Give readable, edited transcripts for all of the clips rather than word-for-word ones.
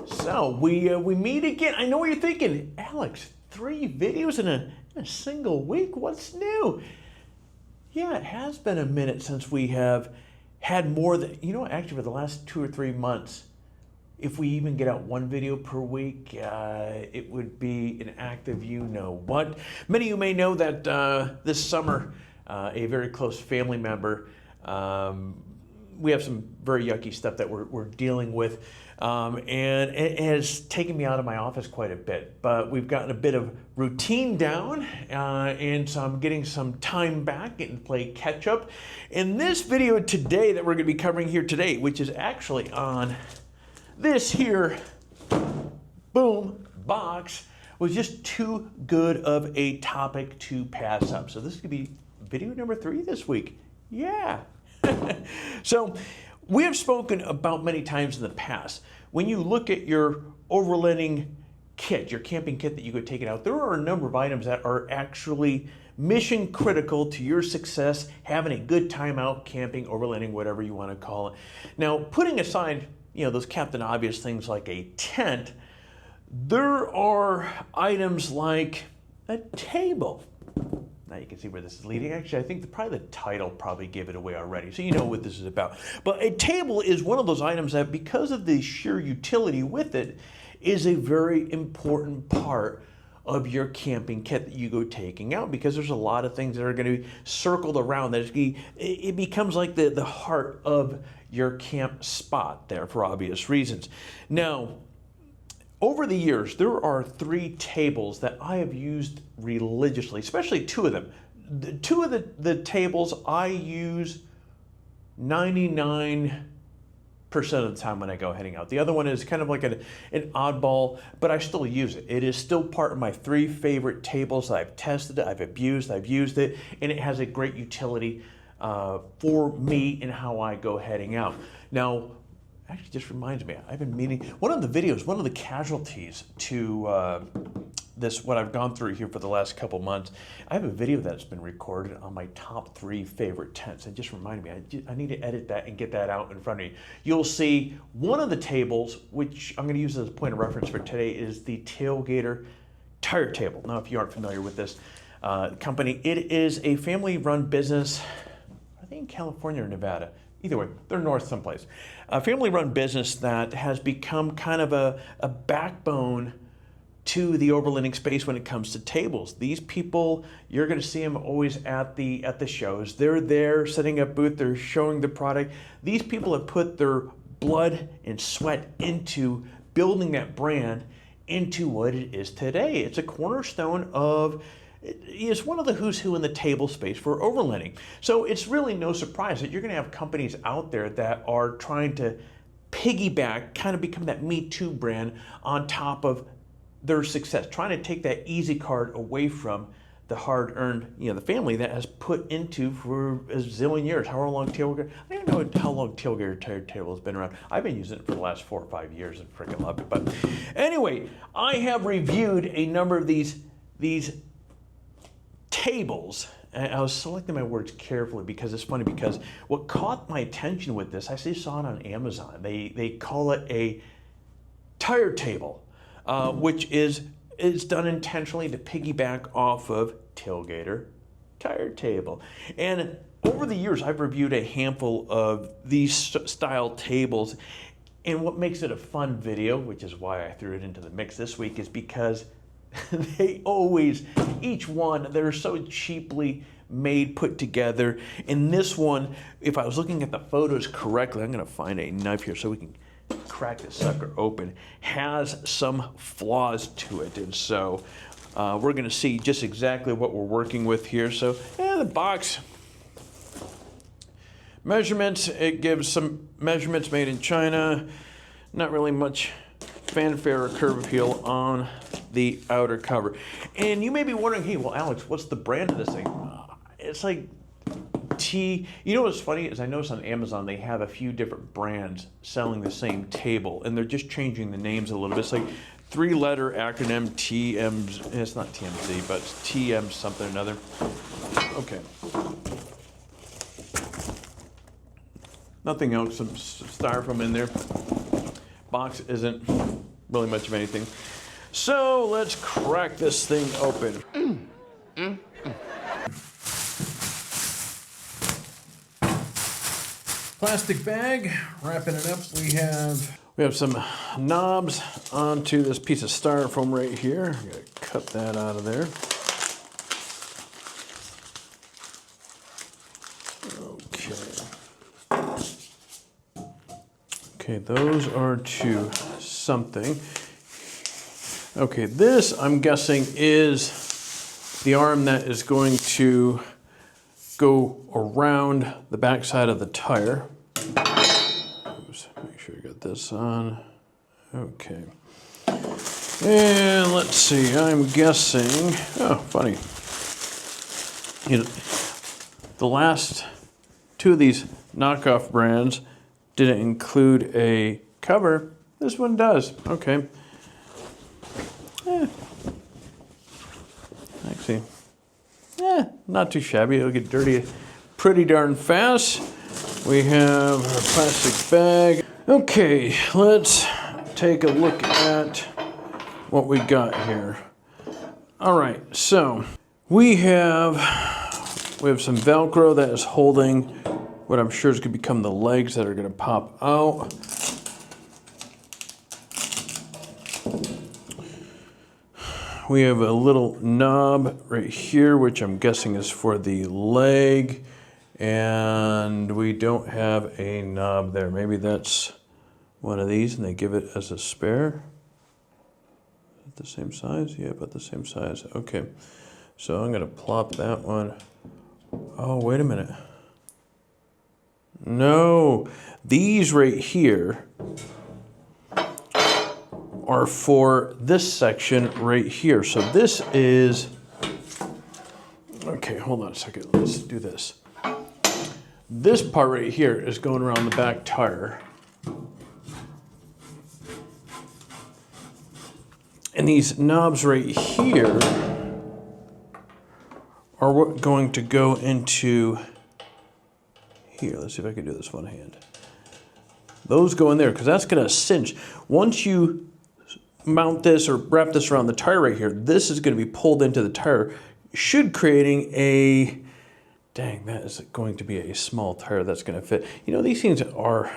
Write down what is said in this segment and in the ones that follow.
So we meet again. I know what you're thinking, Alex. 3 videos in a single week. What's new? Yeah, it has been a minute since we have had more than Actually, for the last 2 or 3 months, if we even get out 1 video per week, it would be an act of what. Many of you may know that this summer, a very close family member. We have some very yucky stuff that we're dealing with, and it has taken me out of my office quite a bit. But we've gotten a bit of routine down, and so I'm getting some time back and play catch up. In this video today that we're going to be covering here today, which is actually on this here, boom, box, was just too good of a topic to pass up. So this could be video number 3 this week. Yeah. So we have spoken about many times in the past, when you look at your overlanding kit, your camping kit that you could take it out, there are a number of items that are actually mission critical to your success, having a good time out camping, overlanding, whatever you want to call it. Now, putting aside, those Captain Obvious things like a tent, there are items like a table. Now you can see where this is leading. Actually, I think probably the title probably gave it away already, so you know what this is about. But a table is one of those items that, because of the sheer utility with it, is a very important part of your camping kit that you go taking out, because there's a lot of things that are going to be circled around. That it becomes like the heart of your camp spot there, for obvious reasons. Now, over the years, there are 3 tables that I have used religiously, especially 2 of them. Two of the tables I use 99% of the time when I go heading out. The other one is kind of like an oddball, but I still use it. It is still part of my 3 favorite tables. I've tested it, I've abused, I've used it, and it has a great utility for me and how I go heading out. Now, actually, just reminds me, I've been meaning, one of the casualties to what I've gone through here for the last couple months, I have a video that's been recorded on my top 3 favorite tents. It just reminded me, I need to edit that and get that out in front of you. You'll see one of the tables, which I'm going to use as a point of reference for today, is the Tailgater Tire Table. Now, if you aren't familiar with this company, it is a family-run business, I think in California or Nevada. Either way, they're north someplace. A family-run business that has become kind of a backbone to the overlanding space when it comes to tables. These people, you're going to see them always at the shows. They're there setting up booth. They're showing the product. These people have put their blood and sweat into building that brand into what it is today. It's a cornerstone of. It's one of the who's who in the table space for overlanding. So it's really no surprise that you're going to have companies out there that are trying to piggyback, kind of become that Me Too brand on top of their success, trying to take that easy card away from the hard-earned, the family that has put into for a zillion years. However long Tailgater, I don't even know how long Tailgater Tire Table has been around. I've been using it for the last 4 or 5 years and freaking love it. But anyway, I have reviewed a number of these tables. And I was selecting my words carefully because it's funny, because what caught my attention with this, I saw it on Amazon. They call it a tire table, which is done intentionally to piggyback off of Tailgater Tire Table. And over the years, I've reviewed a handful of these style tables. And what makes it a fun video, which is why I threw it into the mix this week, is because they always, each one, they're so cheaply made, put together. And this one, if I was looking at the photos correctly, I'm going to find a knife here so we can crack this sucker open, has some flaws to it. And so we're going to see just exactly what we're working with here. So the box measurements, it gives some measurements made in China. Not really much fanfare or curb appeal on the outer cover. And you may be wondering, hey, well, Alex, what's the brand of this thing? It's like you know what's funny is I noticed on Amazon they have a few different brands selling the same table, and they're just changing the names a little bit. It's like 3-letter acronym TM, it's not TMZ, but it's TM something or another. Okay. Nothing else, some styrofoam in there. Box isn't really much of anything. So let's crack this thing open. Plastic bag, wrapping it up. We have some knobs onto this piece of styrofoam right here. I'm gonna cut that out of there. Okay, those are to something. Okay, this I'm guessing is the arm that is going to go around the backside of the tire. Oops, make sure you got this on. Okay. And let's see, I'm guessing, oh, funny. You know, the last two of these knockoff brands didn't include a cover. This one does. Okay. Actually, not too shabby. It'll get dirty pretty darn fast. We have our plastic bag. Okay, let's take a look at what we got here. All right, so we have some Velcro that is holding what I'm sure is going to become the legs that are going to pop out. We have a little knob right here, which I'm guessing is for the leg, and we don't have a knob there. Maybe that's one of these and they give it as a spare. The same size? Yeah, about the same size. Okay, so I'm gonna plop that one. Oh, wait a minute. No, these right here are for this section right here. So this is, okay, hold on a second. Let's do this. This part right here is going around the back tire. And these knobs right here are what going to go into here. Let's see if I can do this one hand. Those go in there because that's going to cinch. Once you mount this or wrap this around the tire right here, this is going to be pulled into the tire, should creating a, dang, that is going to be a small tire that's going to fit. You know, these things are,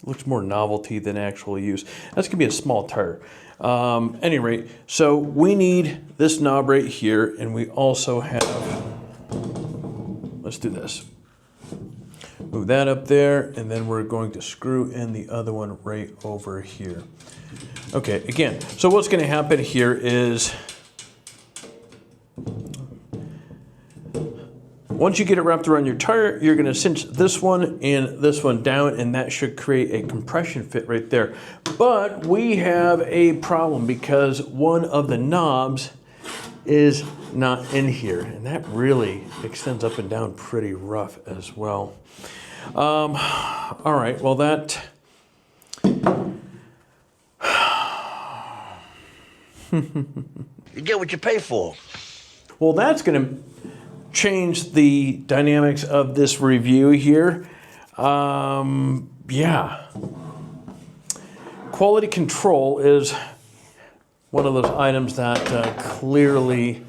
looks more novelty than actual use. That's going to be a small tire. Any rate, so we need this knob right here, and we also have, let's do this. Move that up there, and then we're going to screw in the other one right over here. Okay, again, so what's going to happen here is, once you get it wrapped around your tire, you're going to cinch this one and this one down, and that should create a compression fit right there. But we have a problem because one of the knobs is not in here, and that really extends up and down pretty rough as well. All right, well that... You get what you pay for. Well, that's going to change the dynamics of this review here. Yeah. Quality control is one of those items that clearly,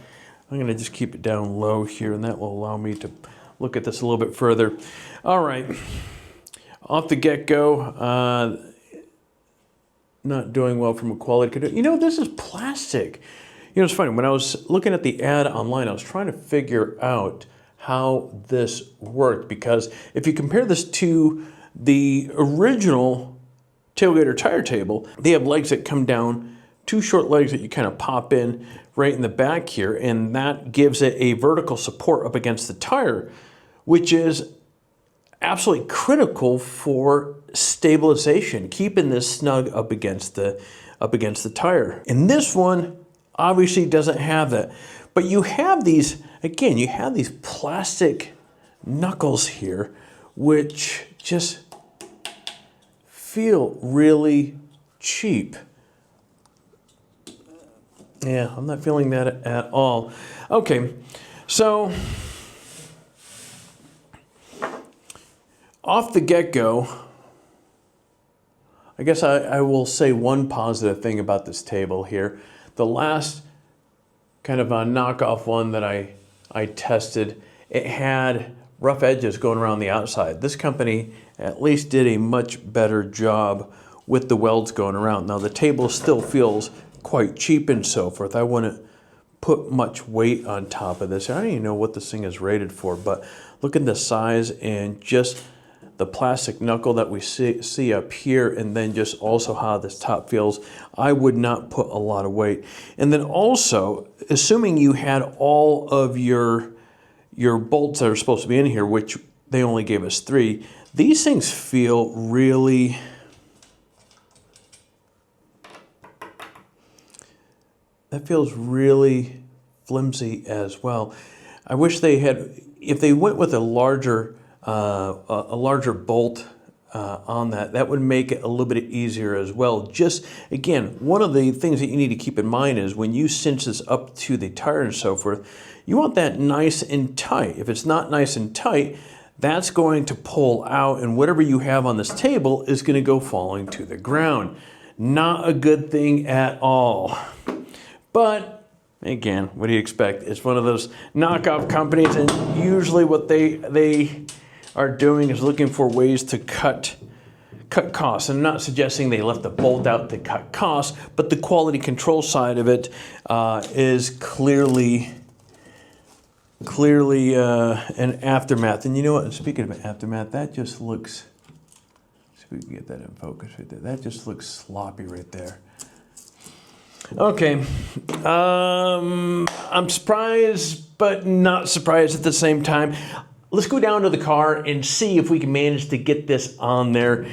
I'm going to just keep it down low here, and that will allow me to look at this a little bit further. All right. Off the get-go, not doing well from a quality control. You know, this is plastic. You know, it's funny, when I was looking at the ad online, I was trying to figure out how this worked, because if you compare this to the original Tailgater Tire Table, they have legs that come down, two short legs that you kind of pop in right in the back here, and that gives it a vertical support up against the tire, which is absolutely critical for stabilization, keeping this snug up against the tire. And this one obviously doesn't have that. But you have these, again, you have these plastic knuckles here, which just feel really cheap. Yeah, I'm not feeling that at all. Okay, so off the get-go, I guess I will say one positive thing about this table here. The last kind of a knockoff one that I tested, it had rough edges going around the outside. This company at least did a much better job with the welds going around. Now the table still feels quite cheap and so forth. I wouldn't put much weight on top of this. I don't even know what this thing is rated for, but look at the size and just the plastic knuckle that we see up here, and then just also how this top feels. I would not put a lot of weight. And then also, assuming you had all of your bolts that are supposed to be in here, which they only gave us 3, these things feel really, that feels really flimsy as well. I wish they had, if they went with a larger bolt on that would make it a little bit easier as well. Just, again, one of the things that you need to keep in mind is when you cinch this up to the tire and so forth, you want that nice and tight. If it's not nice and tight, that's going to pull out, and whatever you have on this table is going to go falling to the ground. Not a good thing at all. But again, what do you expect? It's one of those knockoff companies, and usually what they are doing is looking for ways to cut costs. I'm not suggesting they left the bolt out to cut costs, but the quality control side of it is clearly an aftermath. And you know what? Speaking of aftermath, that just looks. See if we can get that in focus right there. That just looks sloppy right there. Okay, I'm surprised, but not surprised at the same time. Let's go down to the car and see if we can manage to get this on there.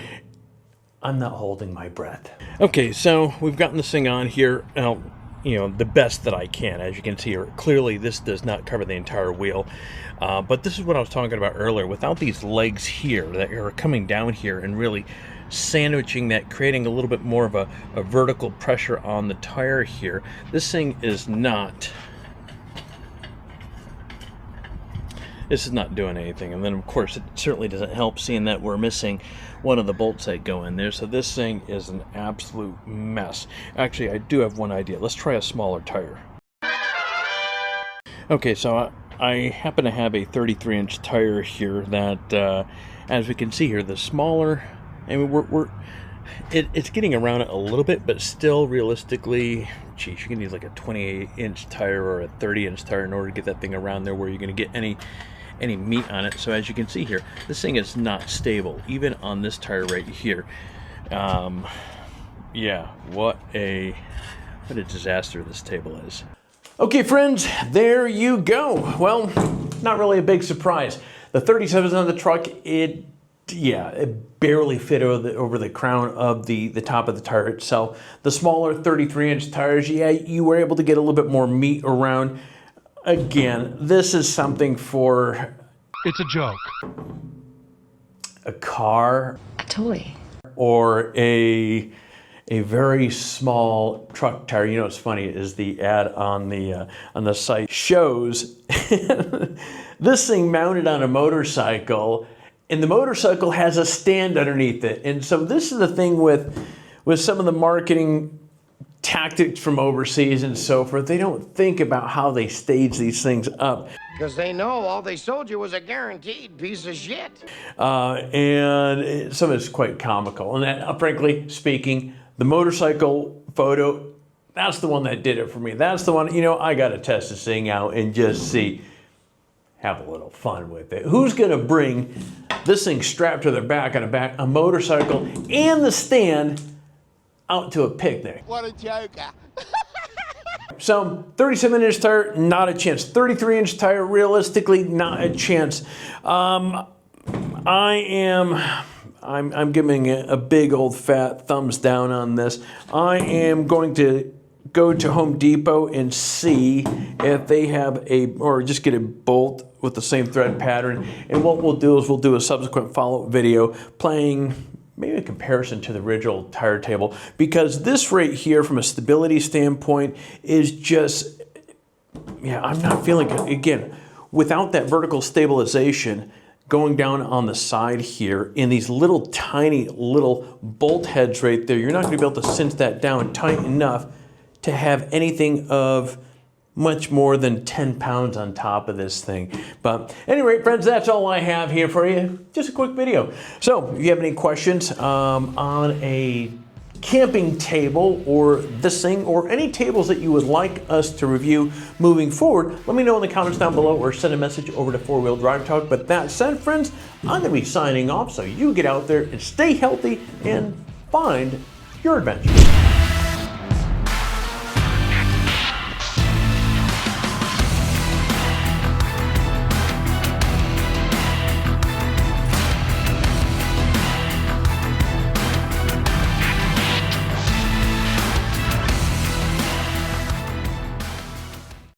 I'm not holding my breath. Okay, so we've gotten this thing on here, you know, the best that I can. As you can see here, clearly this does not cover the entire wheel. But this is what I was talking about earlier. Without these legs here that are coming down here and really sandwiching that, creating a little bit more of a vertical pressure on the tire here, this thing is not... This is not doing anything. And then, of course, it certainly doesn't help seeing that we're missing one of the bolts that go in there. So this thing is an absolute mess. Actually, I do have one idea. Let's try a smaller tire. Okay, so I happen to have a 33-inch tire here that, as we can see here, the smaller, I mean, it's getting around it a little bit, but still realistically, geez, you can use like a 28-inch tire or a 30-inch tire in order to get that thing around there where you're going to get any meat on it. So as you can see here, this thing is not stable, even on this tire right here. Yeah, what a disaster this table is. Okay, friends, there you go. Well, not really a big surprise. The 37s on the truck, it barely fit over the crown of the top of the tire itself. The smaller 33-inch tires, yeah, you were able to get a little bit more meat around. Again, this is something for... It's a joke. A car. A toy. Or a very small truck tire. You know what's funny is the ad on the site shows this thing mounted on a motorcycle, and the motorcycle has a stand underneath it. And so this is the thing with some of the marketing tactics from overseas and so forth. They don't think about how they stage these things up. Because they know all they sold you was a guaranteed piece of shit. And some of it's quite comical. And that, frankly speaking, the motorcycle photo, that's the one that did it for me. That's the one, you know, I got to test this thing out and just see, have a little fun with it. Who's going to bring this thing strapped to their back on a motorcycle and the stand out to a picnic? What a joker. So 37-inch tire, not a chance. 33-inch tire, realistically, not a chance. I'm giving it a big old fat thumbs down on this. I am going to go to Home Depot and see if they have or just get a bolt with the same thread pattern. And what we'll do is we'll do a subsequent follow-up video playing maybe a comparison to the original tire table, because this right here from a stability standpoint is just, yeah, I'm not feeling it. Again, without that vertical stabilization going down on the side here in these little tiny little bolt heads right there. You're not going to be able to cinch that down tight enough to have anything of much more than 10 pounds on top of this thing. But anyway, friends, that's all I have here for you. Just a quick video. So if you have any questions on a camping table or this thing or any tables that you would like us to review moving forward, let me know in the comments down below or send a message over to 4 Wheel Drive Talk. But that said, friends, I'm going to be signing off, so you get out there and stay healthy and find your adventure.